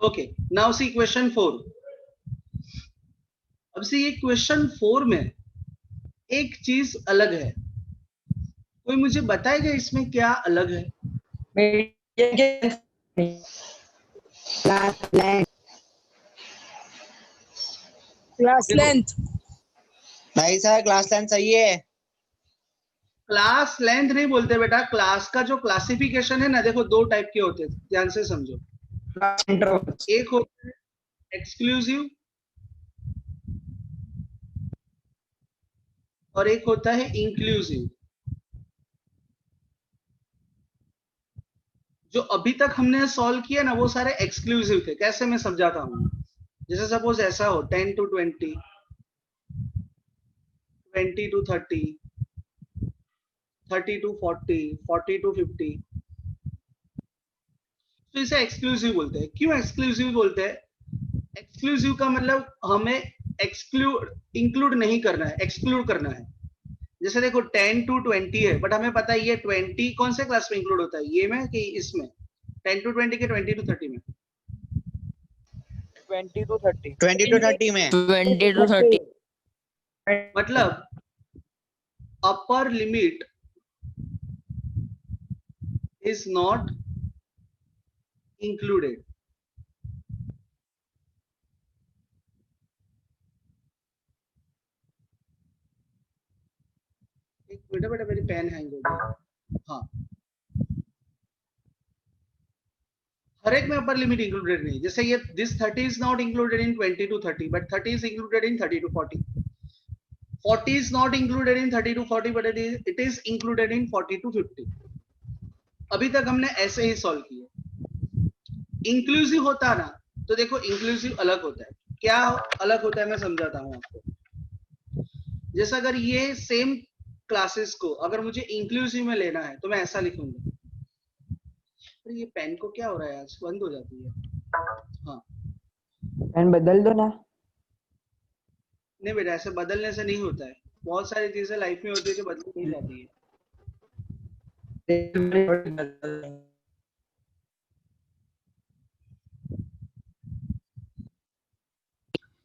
Okay, now see question 4। अब सी ये question 4 में एक चीज अलग है, कोई मुझे बताएगा इसमें क्या अलग है? Class length. नहीं सर, क्लास लेंथ सही है। क्लास लेंथ नहीं बोलते बेटा, क्लास का जो क्लासिफिकेशन है ना, देखो दो टाइप के होते हैं, ध्यान से समझो। एक होता है एक्सक्लूसिव और एक होता है इंक्लूसिव। जो अभी तक हमने सॉल्व किया ना वो सारे एक्सक्लूसिव थे। कैसे, मैं समझाता हूँ। जैसे सपोज ऐसा हो 10 to 20, 20 to 30, 30 to 40, 40 to 50, तो इसे एक्सक्लूसिव बोलते हैं। क्यों एक्सक्लूसिव बोलते हैं? एक्सक्लूसिव का मतलब हमें इंक्लूड नहीं करना है, एक्सक्लूड करना है। जैसे देखो 10 to 20 है, बट हमें पता है ये 20 कौन से क्लास में इंक्लूड होता है, ये में कि इसमें? 10 to 20 के 20 to 30 में? 20 to 30 20 to 30 में। 20 to 30 मतलब upper limit is not included। एक बेटा बेटा मेरी पेन हैंग हो गई। हाँ, हर एक में अपर लिमिट इंक्लूडेड नहीं। जैसे ये this 30 is not included in 20 to 30, but 30 is included in 30 to 40। 40 is not included in 30 to 40, but it is included in 40 to 50। अभी तक हमने ऐसे ही सॉल्व किए। इंक्लूसिव होता ना तो देखो इंक्लूसिव अलग होता है। क्या अलग होता है मैं समझाता हूँ आपको। जैसे अगर ये सेम क्लासेस को अगर मुझे इंक्लूसिव में लेना है तो मैं ऐसा लिखूंगा। अरे ये पेन को क्या हो रहा है, आज बंद हो जाती है। हाँ, पेन बदल दो ना। नहीं बेटा, ऐसे बदलने से नहीं होता है। बहुत सारी चीजें लाइफ में होती है जो बदली नहीं जाती है।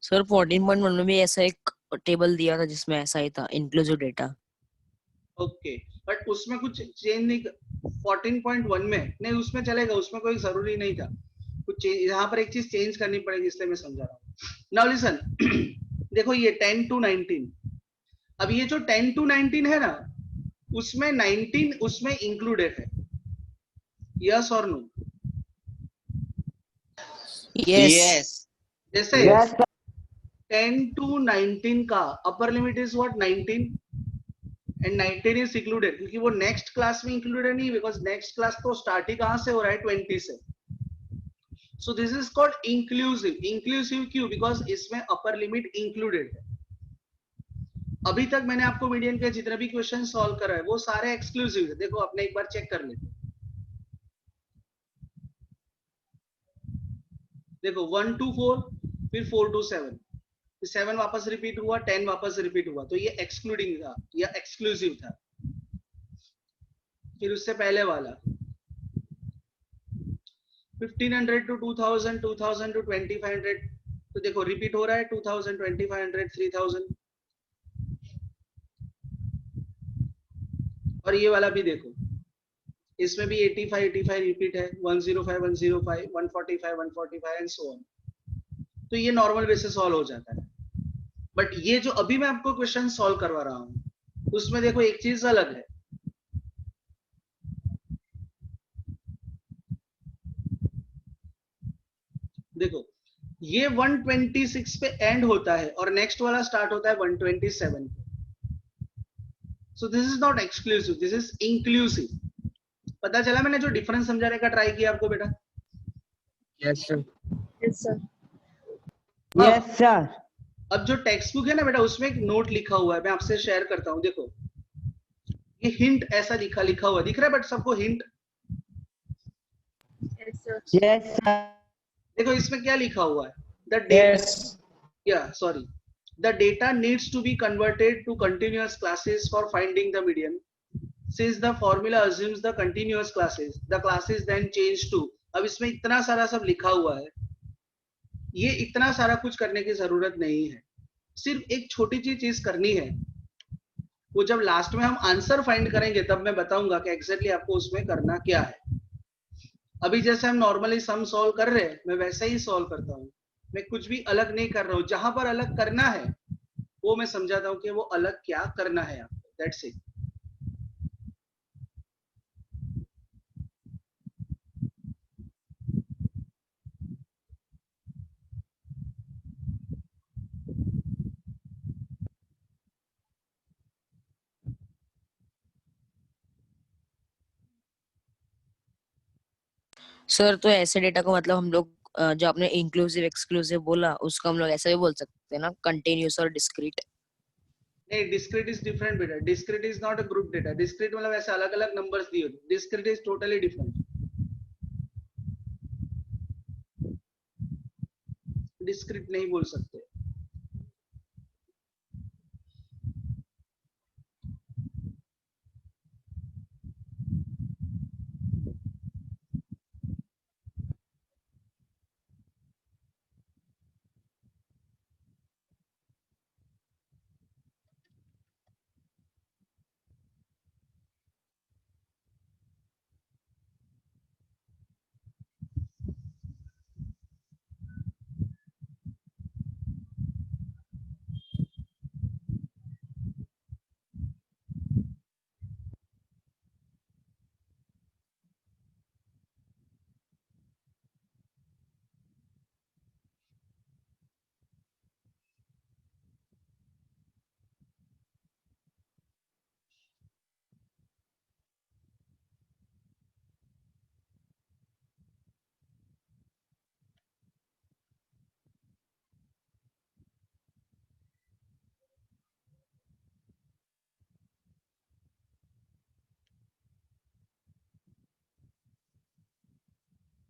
सर 14.1 में भी ऐसा एक टेबल दिया था जिसमें ऐसा ही था, इंक्लूसिव डेटा। ओके, बट उसमें कुछ चेंज नहीं। 14.1 में नहीं, उसमें चलेगा, उसमें कोई जरूरी नहीं था कुछ चेंज। यहाँ पर एक चीज चेंज करनी पड़ेगी, इसलिए मैं समझा रहा हूँ। नाउ लिसन, देखो ये 10 to 19। अब ये जो 10 to 19 है ना, उसमें 19 उसमें इंक्लूडेड है। यस और नो? यस। जैसे 10 to 19 का upper limit is what, 19, and 19 is included क्योंकि वो नेक्स्ट क्लास में इंक्लूडेड नहीं, बिकॉज नेक्स्ट क्लास तो स्टार्ट ही कहां से हो रहा है, 20 से। So this is called inclusive. Inclusive क्यों? बिकॉज इसमें अपर लिमिट इंक्लूडेड है। अभी तक मैंने आपको मीडियन के जितने भी क्वेश्चन सॉल्व करा है वो सारे एक्सक्लूसिव है। देखो अपने एक बार चेक कर लेते। देखो 1 to 4, फिर 4 to 7, 7 वापस रिपीट हुआ, 10 वापस रिपीट हुआ, तो ये एक्सक्लूडिंग था या एक्सक्लूसिव था। फिर उससे पहले वाला 1500 to 2000, 2000 to 2500, तो देखो रिपीट हो रहा है 2000, 2500, 3000। और ये वाला भी देखो, इसमें भी 85 85 रिपीट है, 105 105, 145 145 एंड सो ऑन। तो ये नॉर्मल वे से सॉल्व हो जाता है। बट ये जो अभी मैं आपको क्वेश्चन सॉल्व करवा रहा हूं उसमें देखो एक चीज अलग है। देखो ये 126 पे एंड होता है और नेक्स्ट वाला स्टार्ट होता है 127। So this is not exclusive, this is inclusive. पता चला मैंने जो डिफरेंस समझाने का ट्राई किया आपको बेटा? Yes sir. Yes sir. Yes sir. अब जो टेक्स्ट बुक है ना बेटा, उसमें एक नोट लिखा हुआ है, मैं आपसे शेयर करता हूं। देखो ये हिंट ऐसा लिखा हुआ दिख रहा है, बट सबको hint? Yes sir. Yes sir. देखो इसमें क्या लिखा हुआ है, the data needs to be converted to continuous classes for finding the median. Since the formula assumes the continuous classes, the classes then change to। अब इसमें इतना सारा सब लिखा हुआ है, ये इतना सारा कुछ करने की जरूरत नहीं है, सिर्फ एक छोटी चीज करनी है। वो जब लास्ट में हम आंसर फाइंड करेंगे तब मैं बताऊंगा कि एग्जैक्टली आपको उसमें करना क्या है। अभी जैसे हम नॉर्मली सम सॉल्व कर रहे हैं, मैं वैसे ही सॉल्व करता हूँ, मैं कुछ भी अलग नहीं कर रहा हूँ। जहां पर अलग करना है वो मैं समझाता हूँ कि वो अलग क्या करना है आपको, दैट्स इट। सर तो ऐसे डेटा को मतलब हम लोग जो आपने इंक्लूसिव एक्सक्लूसिव बोला उसको हम लोग ऐसा भी बोल सकते हैं ना, कंटिन्यूअस और डिस्क्रीट। नहीं, डिस्क्रीट इज डिफरेंट बेटा, discrete is not a group data. Discrete मतलब ऐसे अलग अलग नंबर्स दिए होते, discrete is totally different. Discrete नहीं बोल सकते।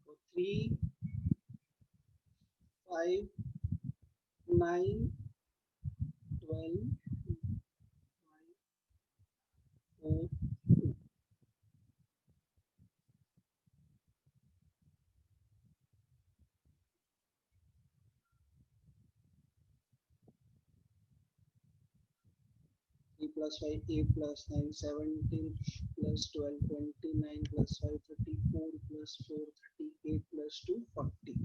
तो 3, 5, 9, 12, 4, 2। plus 5, 8 plus 9, 17 plus 12, 29 plus 5, 34 plus 4, 38 plus 2, 40।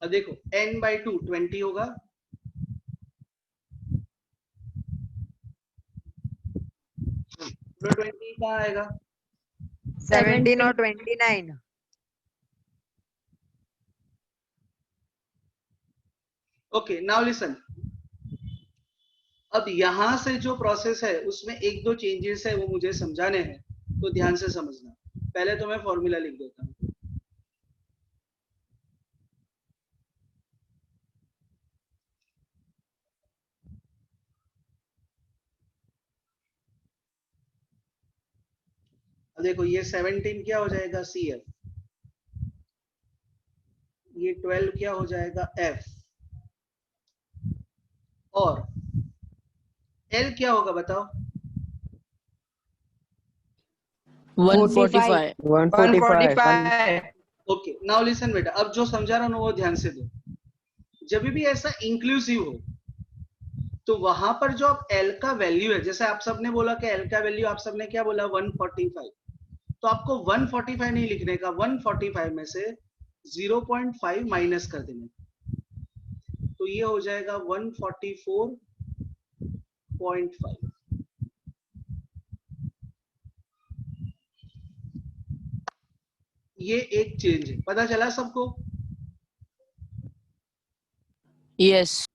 अब देखो n by 2 20 होगा, तो 20 कहाँ आएगा? 17 और 29। Okay, now listen. अब यहां से जो प्रोसेस है उसमें एक दो चेंजेस है, वो मुझे समझाने हैं, तो ध्यान से समझना। पहले तो मैं फॉर्मूला लिख देता हूँ। अब देखो ये 17 क्या हो जाएगा? CF। ये 12 क्या हो जाएगा? F। और L क्या होगा बताओ? 145। 145। ओके, नाउ लिसन बेटा, अब जो समझा रहा हूं ना वो ध्यान से दो। जब भी ऐसा इंक्लूसिव हो तो वहां पर जो आप L का वैल्यू है, जैसे आप सबने बोला कि L का वैल्यू आप सबने क्या बोला? 145। तो आपको 145 नहीं लिखने का, 145 में से 0.5 माइनस कर देने, तो ये हो जाएगा 144.5। ये एक चेंज है, पता चला सबको? यस।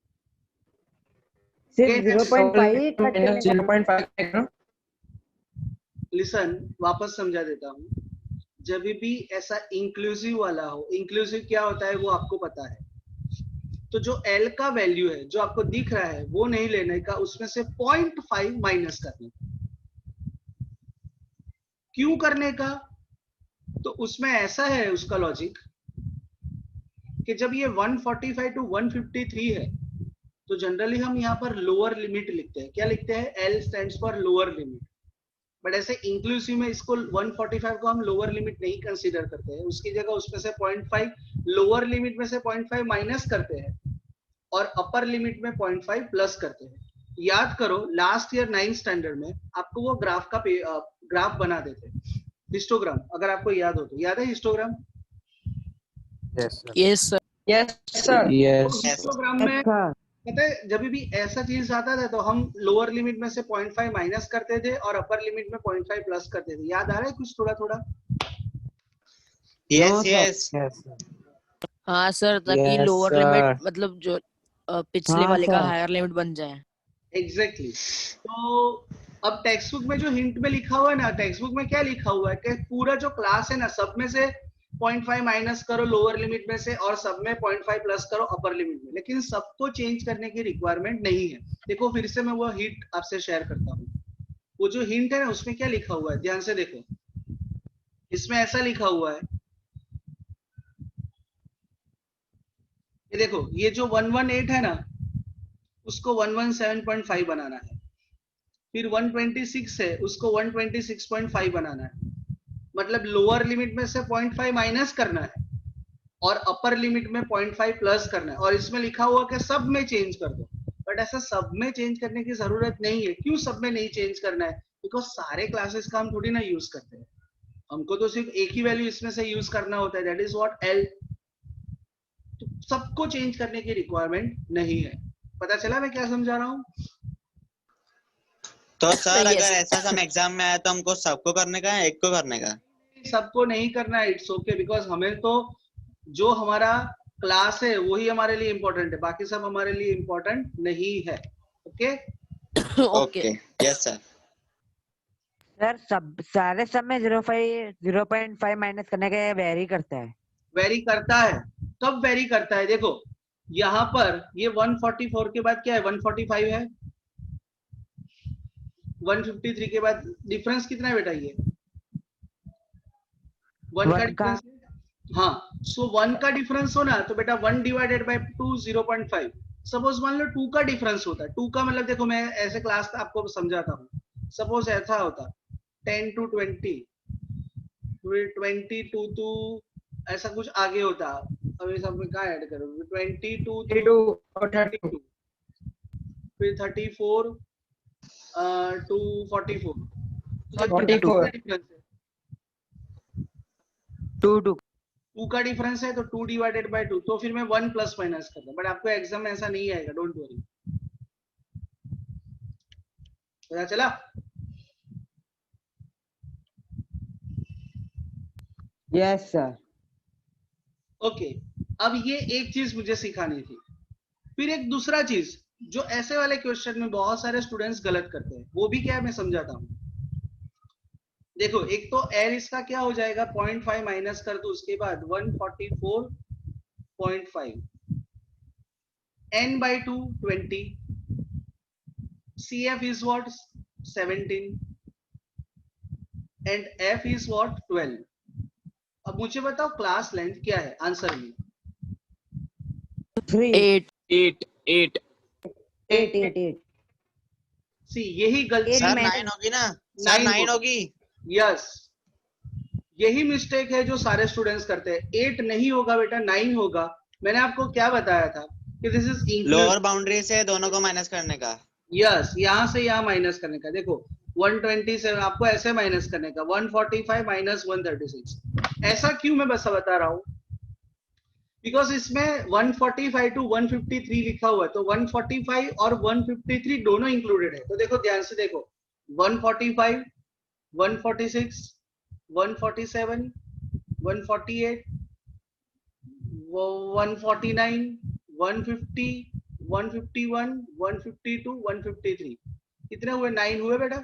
सिर्फ 0.5 कट करने का। 0.5 लिसन, वापस समझा देता हूँ। जब भी ऐसा इंक्लूसिव वाला हो, इंक्लूसिव क्या होता है वो आपको पता है, तो जो L का वैल्यू है जो आपको दिख रहा है वो नहीं लेने का, उसमें से 0.5 माइनस करने का। क्यों करने का? तो उसमें ऐसा है उसका लॉजिक कि जब ये 145 टू 153 है तो जनरली हम यहाँ पर लोअर लिमिट लिखते हैं। क्या लिखते हैं? L stands for lower limit. But ऐसे इंक्लूसिव में इसको 145 को हम लोअर लिमिट नहीं कंसीडर करते हैं, उसकी जगह उसमें से 0.5 लोअर लिमिट में से 0.5 माइनस करते हैं और अपर लिमिट में 0.5 प्लस करते हैं। याद करो लास्ट ईयर 9th स्टैंडर्ड में आपको वो ग्राफ का ग्राफ बना देते, हिस्टोग्राम, अगर आपको याद हो तो। याद है histogram? Yes sir. Yes, sir. Histogram में पता है जब भी ऐसा चीज आता था तो हम लोअर लिमिट में से 0.5 माइनस करते थे और अपर लिमिट में 0.5 प्लस करते थे। याद आ रहा है कुछ थोड़ा थोड़ा? यस यस हाँ सर, ताकि Yes, लोअर sir. लिमिट मतलब जो पिछले हाँ, वाले का sir. हायर लिमिट बन जाए। एग्जैक्टली तो अब टेक्स्ट बुक में जो हिंट में लिखा हुआ है ना, टेक्स्ट बुक में क्या लिखा हुआ है कि पूरा जो क्लास है ना सब में से 0.5 माइनस करो लोअर लिमिट में से और सब में 0.5 प्लस करो अपर लिमिट में, लेकिन सबको चेंज करने की रिक्वायरमेंट नहीं है। देखो फिर से मैं वो हिंट आपसे शेयर करता हूँ। वो जो हिंट है ना उसमें क्या लिखा हुआ है, ध्यान से देखो। इसमें ऐसा लिखा हुआ है, ये देखो, ये जो 118 है ना उसको 117.5 बनाना है, फिर 126 है उसको 126.5 बनाना है। मतलब लोअर लिमिट में से 0.5 माइनस करना है और अपर लिमिट में 0.5 प्लस करना है, और इसमें लिखा हुआ कि सब में चेंज कर दो। बट ऐसा सब में चेंज करने की जरूरत नहीं है। क्यों सब में नहीं चेंज करना है? बिकॉज सारे क्लासेस का हम थोड़ी ना यूज करते हैं, हमको तो सिर्फ एक ही वैल्यू इसमें से यूज करना होता है, दैट इज व्हाट L। तो सबको चेंज करने की रिक्वायरमेंट नहीं है। पता चला मैं क्या समझा रहा हूँ? तो सर Yes. अगर ऐसा हम एग्जाम में आया तो हमको सबको करने का है एक को करने का? सबको नहीं करना है, इट्स ओके, बिकॉज हमें तो जो हमारा क्लास है वही हमारे लिए इम्पोर्टेंट है, बाकी सब हमारे लिए इम्पोर्टेंट नहीं है। Okay okay. Yes sir. Sir सब सारे सब में 0.5 माइनस करने के वेरी करता है। वेरी करता है, कब वेरी करता है? देखो यहाँ पर ये 144 के बाद क्या है? 145 है, 153 के बाद डिफरेंस कितना है बेटा? ये 1 का One का। डिफरेंस है। हाँ, सो 1 का डिफरेंस हो ना तो बेटा 1 डिवाइडेड बाय 2 0.5। सपोज मान लो 2 का डिफरेंस होता है, 2 का मतलब देखो मैं ऐसे क्लास आपको समझाता हूँ। सपोज ऐसा होता 10 to 20, फिर 20 to ऐसा कुछ आगे होता। अब ये सब में कहाँ ऐड करो? 22 to 32, फिर 34 to 44। तो देखो 44 डिफरेंस है, 2 का डिफरेंस है तो 2 डिवाइडेड बाय 2, तो फिर मैं 1 प्लस माइनस करता हूँ। बट आपको एग्जाम में ऐसा नहीं आएगा, डोंट वरी। पता चला? Yes sir. ओके अब ये एक चीज मुझे सिखानी थी। फिर एक दूसरा चीज जो ऐसे वाले क्वेश्चन में बहुत सारे स्टूडेंट्स गलत करते हैं, वो भी क्या है मैं समझाता हूँ। देखो एक तो L इसका क्या हो जाएगा, 0.5 माइनस कर दो उसके बाद 144.5, n by 2 20, CF is what 17 and F is what 12। अब मुझे बताओ क्लास लेंथ क्या है? आंसर में 3 8 8 सी यही गलती सर मैंने- 9 होगी ना? सर 9 होगी। यस यही मिस्टेक है जो सारे स्टूडेंट्स करते हैं। 8 नहीं होगा बेटा, 9 होगा। मैंने आपको क्या बताया था कि दिस इज लोअर बाउंड्री से दोनों को माइनस करने का। यस यहाँ से यहाँ माइनस करने का। देखो 127 आपको ऐसे माइनस करने का, 145 माइनस 136। ऐसा क्यों मैं बस बता रहा हूँ, बिकॉज इसमें 145 टू 153 लिखा हुआ है, तो 145 और 153 दोनों इंक्लूडेड है। तो देखो ध्यान से देखो, 145, 146, 147, 148, 149, 150, 151, 152, 153, कितने हुए? 9 हुए बेटा।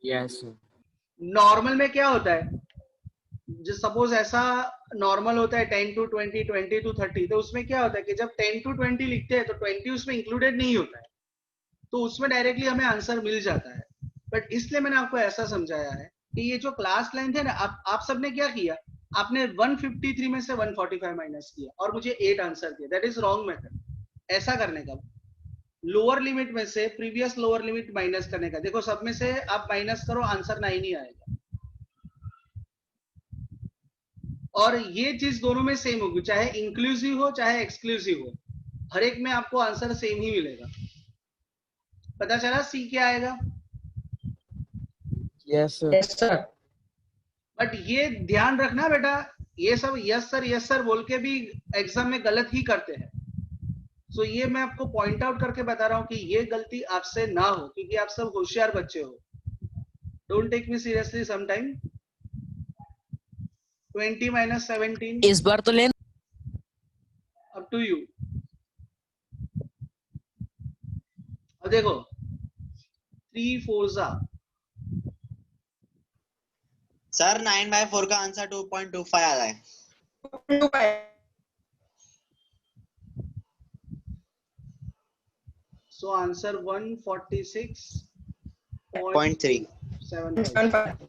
यस नॉर्मल में क्या होता है, जो सपोज ऐसा नॉर्मल होता है 10 to 20, 20 to 30, तो उसमें क्या होता है कि जब 10 to 20 लिखते हैं तो 20 उसमें इंक्लूडेड नहीं होता है, तो उसमें डायरेक्टली हमें आंसर मिल जाता है। बट इसलिए मैंने आपको ऐसा समझाया है कि ये जो क्लास लेंथ है ना, आप सबने क्या किया, आपने 153 में से 145 माइनस किया और मुझे 8 आंसर दिया, दैट इज रॉन्ग मेथड। ऐसा करने का, लोअर लिमिट में से प्रीवियस लोअर लिमिट माइनस करने का। देखो सब में से आप माइनस करो, आंसर 9 ही आएगा। और ये चीज दोनों में सेम होगी, चाहे इंक्लूसिव हो चाहे एक्सक्लूसिव हो, हर एक में आपको आंसर सेम ही मिलेगा। पता चला सी क्या आएगा? Yes sir. बट ये ध्यान रखना बेटा, ये सब यस सर बोल के भी एग्जाम में गलत ही करते हैं। सो ये मैं आपको पॉइंट आउट करके बता रहा हूं कि ये गलती आपसे ना हो, क्योंकि आप सब होशियार बच्चे हो। Don't take me seriously sometime. 20 minus 17 इस बार तो लेन up to you। अब देखो 3 4 सर 9/4 का आंसर 2.25 आ रहा है। So answer 146.75। 0.3।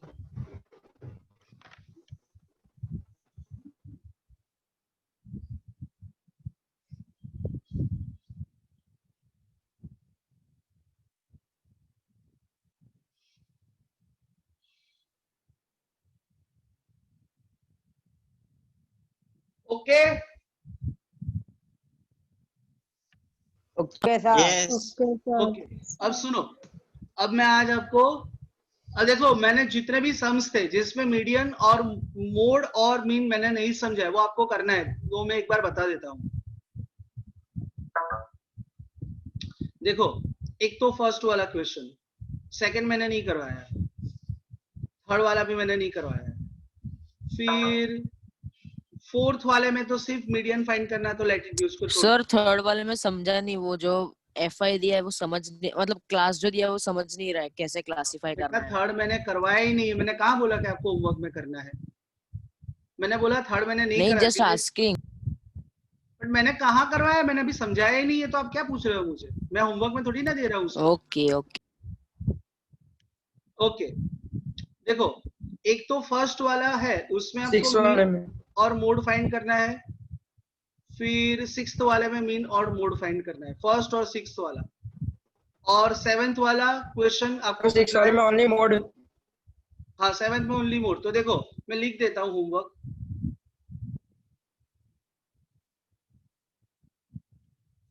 Okay okay sir. Yes okay. अब सुनो, अब मैं आज आपको, अब देखो मैंने जितने भी सम्स थे जिसमें मीडियन और मोड और मीन मैंने नहीं समझा, वो आपको करना है, वो मैं एक बार बता देता हूं। देखो एक तो फर्स्ट वाला क्वेश्चन, सेकंड मैंने नहीं करवाया, थर्ड वाला भी मैंने नहीं करवाया, फिर फोर्थ वाले में तो सिर्फ मीडियन फाइंड करना है, तो लैटिट्यूड को छोड़। सर थर्ड वाले में समझा नहीं, वो जो FI दिया है वो समझ नहीं, मतलब क्लास जो दिया है वो समझ नहीं रहा है कैसे क्लासिफाई करना है। थर्ड मैंने करवाया ही नहीं, मैंने कहा बोला कि आपको होमवर्क में करना है, मैंने बोला थर्ड मैंने नहीं नहीं, करा। Just asking. बट मैंने कहाँ करवाया, मैंने अभी समझाया ही नहीं है, तो आप क्या पूछ रहे हो मुझे? मैं होमवर्क में थोड़ी ना दे रहा हूँ उसको। ओके ओके ओके देखो, एक तो फर्स्ट वाला है, उसमें 6 आपको वाले मीन में और मोड फाइंड करना है, फिर सिक्स्थ वाले में मीन और मोड फाइंड करना है, फर्स्ट और सिक्स्थ वाला। और सेवेंथ वाला क्वेश्चन आपको 6 वाले में ओनली मोड। हाँ सेवेंथ में ओनली मोड। तो देखो मैं लिख देता हूँ होमवर्क।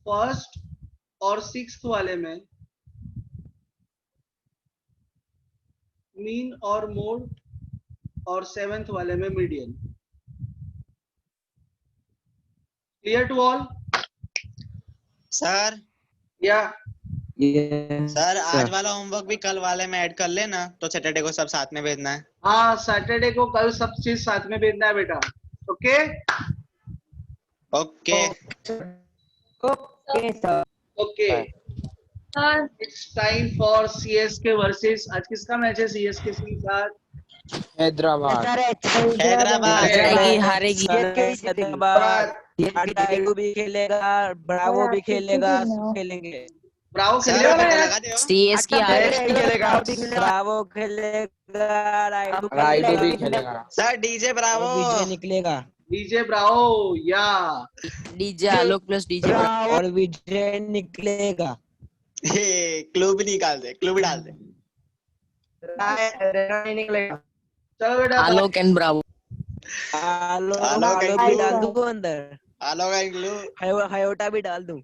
फर्स्ट और सिक्स्थ वाले में मीन और मोड, और सेवेंथ वाले में median. Clear to all? Sir या सर आज वाला होमवर्क भी कल वाले में ऐड कर लेना, तो सैटरडे को सब साथ में भेजना है। हाँ सैटरडे को कल सब चीज साथ में भेजना है बेटा। Okay okay okay sir. Okay. It's time for CSK versus, आज किसका मैच है CSK के साथ? हैदराबाद। सर हैदराबाद हारेगी हारेगी। राइडू भी खेलेगा, ब्रावो भी खेलेगा, सब खेलेंगे। ब्रावो सर खेलेगा पता ना? लगा दियो। CSK हारे। ब्रावो खेलेगा, राइडू भी खेलेगा, सर डीजे ब्रावो। विजय निकलेगा डीजे ब्रावो या डीजे आलोक प्लस डीजे और विजय निकलेगा। क्लू भी निकाल दे, क्लू भी डाल दे। निकलेगा। चलो बेटा आलोक एंड ब्रावो। आलोक आलोक भी डाल दूं अंदर, आलोक एंड क्लू। हायोटा भी डाल दूं।